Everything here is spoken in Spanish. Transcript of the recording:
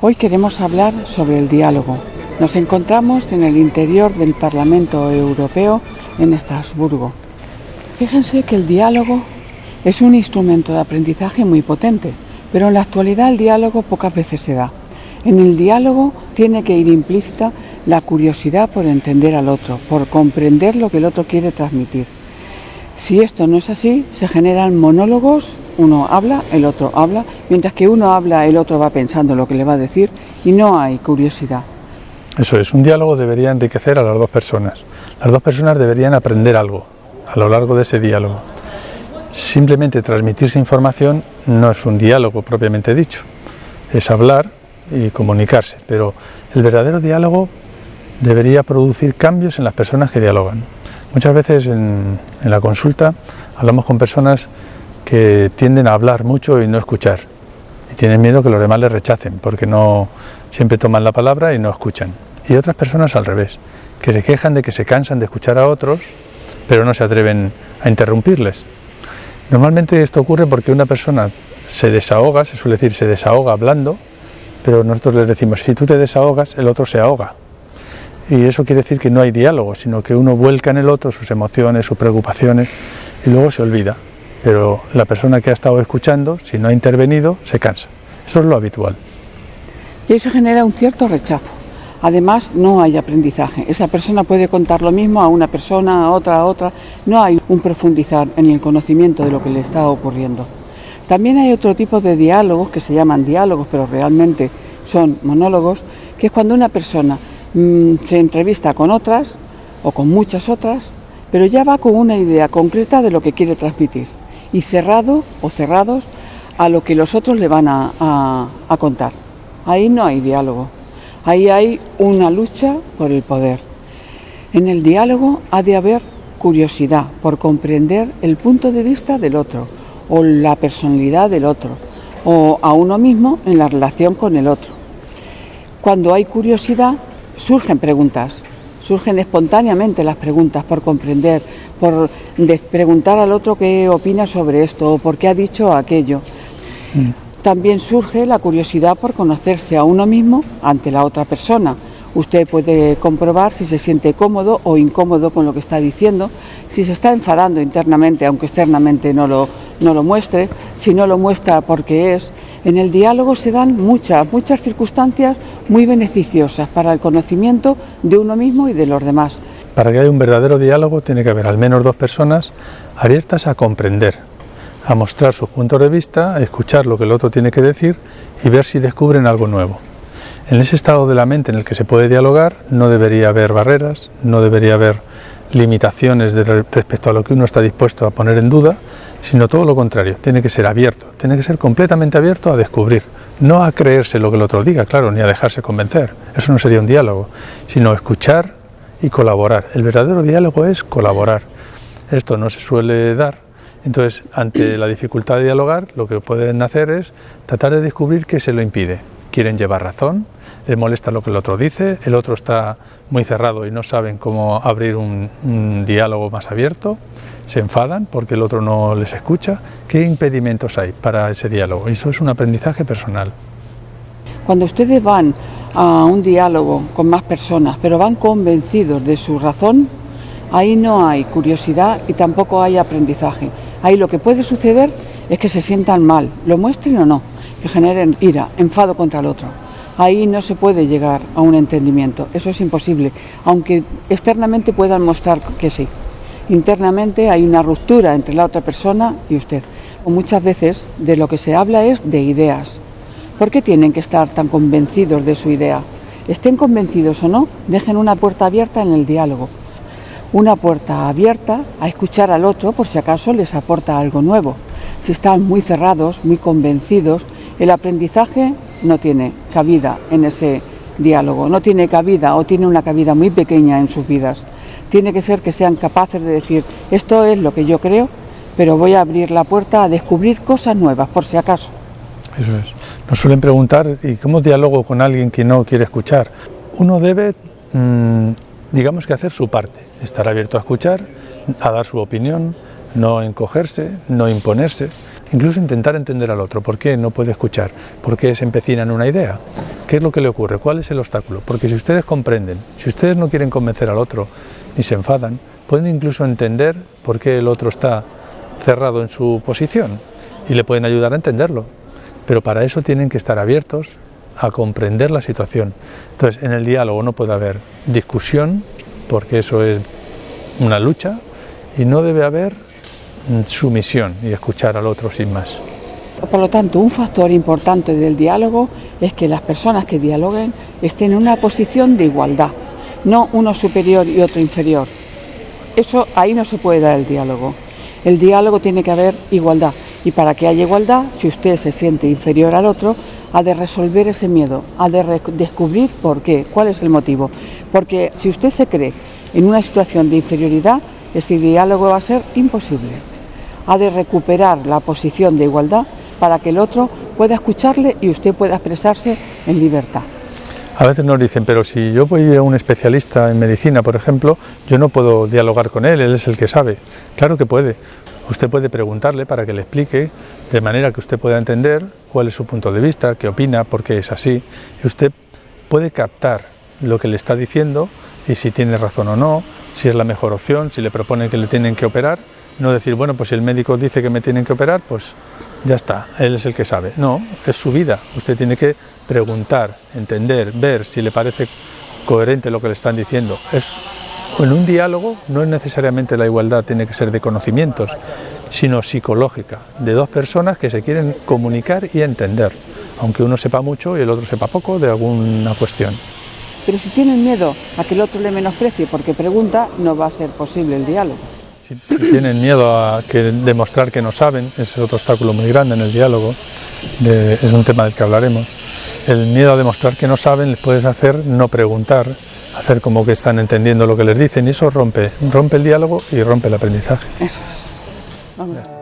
Hoy queremos hablar sobre el diálogo. Nos encontramos en el interior del Parlamento Europeo en Estrasburgo. Fíjense que el diálogo es un instrumento de aprendizaje muy potente, pero en la actualidad el diálogo pocas veces se da. En el diálogo tiene que ir implícita la curiosidad por entender al otro, por comprender lo que el otro quiere transmitir. Si esto no es así, se generan monólogos, uno habla, el otro habla, mientras que uno habla, el otro va pensando lo que le va a decir y no hay curiosidad. Eso es, un diálogo debería enriquecer a las dos personas. Las dos personas deberían aprender algo a lo largo de ese diálogo. Simplemente transmitirse información no es un diálogo propiamente dicho, es hablar y comunicarse, pero el verdadero diálogo debería producir cambios en las personas que dialogan. Muchas veces en la consulta hablamos con personas que tienden a hablar mucho y no escuchar, y tienen miedo que los demás les rechacen, porque no siempre toman la palabra y no escuchan. Y otras personas al revés, que se quejan de que se cansan de escuchar a otros, pero no se atreven a interrumpirles. Normalmente esto ocurre porque una persona se desahoga, se suele decir, se desahoga hablando, pero nosotros les decimos, si tú te desahogas, el otro se ahoga. Y eso quiere decir que no hay diálogo, sino que uno vuelca en el otro sus emociones, sus preocupaciones, y luego se olvida. Pero la persona que ha estado escuchando, si no ha intervenido, se cansa. Eso es lo habitual. Y eso genera un cierto rechazo. Además, no hay aprendizaje. Esa persona puede contar lo mismo a una persona, a otra. No hay un profundizar en el conocimiento de lo que le está ocurriendo. También hay otro tipo de diálogos que se llaman diálogos, pero realmente son monólogos, que es cuando una persona se entrevista con otras o con muchas otras, pero ya va con una idea concreta de lo que quiere transmitir y cerrado o cerrados a lo que los otros le van a contar. Ahí no hay diálogo. Ahí hay una lucha por el poder. En el diálogo ha de haber curiosidad por comprender el punto de vista del otro, o la personalidad del otro, o a uno mismo en la relación con el otro. Cuando hay curiosidad, surgen preguntas, surgen espontáneamente las preguntas por comprender, por preguntar al otro qué opina sobre esto, o por qué ha dicho aquello. También surge la curiosidad por conocerse a uno mismo ante la otra persona. Usted puede comprobar si se siente cómodo o incómodo con lo que está diciendo, si se está enfadando internamente, aunque externamente no lo muestre, si no lo muestra porque es. En el diálogo se dan muchas circunstancias muy beneficiosas para el conocimiento de uno mismo y de los demás. Para que haya un verdadero diálogo tiene que haber al menos dos personas abiertas a comprender, a mostrar sus puntos de vista, a escuchar lo que el otro tiene que decir y ver si descubren algo nuevo. En ese estado de la mente en el que se puede dialogar no debería haber barreras, no debería haber limitaciones respecto a lo que uno está dispuesto a poner en duda, sino todo lo contrario, tiene que ser abierto, tiene que ser completamente abierto a descubrir, no a creerse lo que el otro diga, claro, ni a dejarse convencer, eso no sería un diálogo, sino escuchar y colaborar. El verdadero diálogo es colaborar, esto no se suele dar. Entonces, ante la dificultad de dialogar, lo que pueden hacer es tratar de descubrir qué se lo impide. Quieren llevar razón, les molesta lo que el otro dice, el otro está muy cerrado y no saben cómo abrir un diálogo más abierto, se enfadan porque el otro no les escucha. ¿Qué impedimentos hay para ese diálogo? Eso es un aprendizaje personal. Cuando ustedes van a un diálogo con más personas, pero van convencidos de su razón, ahí no hay curiosidad y tampoco hay aprendizaje. Ahí lo que puede suceder es que se sientan mal, lo muestren o no, que generen ira, enfado contra el otro. Ahí no se puede llegar a un entendimiento, eso es imposible, aunque externamente puedan mostrar que sí. Internamente hay una ruptura entre la otra persona y usted. Muchas veces de lo que se habla es de ideas. ¿Por qué tienen que estar tan convencidos de su idea? Estén convencidos o no, dejen una puerta abierta en el diálogo. Una puerta abierta a escuchar al otro por si acaso les aporta algo nuevo. Si están muy cerrados, muy convencidos, el aprendizaje no tiene cabida en ese diálogo, no tiene cabida o tiene una cabida muy pequeña en sus vidas. Tiene que ser que sean capaces de decir, esto es lo que yo creo, pero voy a abrir la puerta a descubrir cosas nuevas, por si acaso. Eso es. Nos suelen preguntar, ¿y cómo dialogo con alguien que no quiere escuchar? Uno debe, digamos que hacer su parte, estar abierto a escuchar, a dar su opinión, no encogerse, no imponerse. incluso intentar entender al otro. ¿Por qué no puede escuchar? ¿Por qué se empecina en una idea? ¿Qué es lo que le ocurre? ¿Cuál es el obstáculo? Porque si ustedes comprenden, si ustedes no quieren convencer al otro ni se enfadan, pueden incluso entender por qué el otro está cerrado en su posición y le pueden ayudar a entenderlo. Pero para eso tienen que estar abiertos a comprender la situación. Entonces, en el diálogo no puede haber discusión, porque eso es una lucha, y no debe haber sumisión y escuchar al otro sin más. Por lo tanto, un factor importante del diálogo es que las personas que dialoguen estén en una posición de igualdad, no uno superior y otro inferior. Eso, ahí no se puede dar el diálogo. El diálogo tiene que haber igualdad, y para que haya igualdad, si usted se siente inferior al otro, ha de resolver ese miedo, ha de descubrir por qué, cuál es el motivo. Porque si usted se cree en una situación de inferioridad, ese diálogo va a ser imposible. Ha de recuperar la posición de igualdad para que el otro pueda escucharle y usted pueda expresarse en libertad. A veces nos dicen, pero si yo voy a un especialista en medicina, por ejemplo, yo no puedo dialogar con él es el que sabe. Claro que puede. Usted puede preguntarle para que le explique, de manera que usted pueda entender cuál es su punto de vista, qué opina, por qué es así. Y usted puede captar lo que le está diciendo y si tiene razón o no, si es la mejor opción, si le propone que le tienen que operar. No decir, bueno, pues si el médico dice que me tienen que operar, pues ya está, él es el que sabe. No, es su vida. Usted tiene que preguntar, entender, ver si le parece coherente lo que le están diciendo. En un diálogo no es necesariamente la igualdad, tiene que ser de conocimientos, sino psicológica, de dos personas que se quieren comunicar y entender, aunque uno sepa mucho y el otro sepa poco de alguna cuestión. Pero si tienen miedo a que el otro le menosprecie porque pregunta, no va a ser posible el diálogo. Si tienen miedo a demostrar que no saben, ese es otro obstáculo muy grande en el diálogo, es un tema del que hablaremos. El miedo a demostrar que no saben les puedes hacer no preguntar, hacer como que están entendiendo lo que les dicen, y eso rompe el diálogo y rompe el aprendizaje. Eso es. Vamos.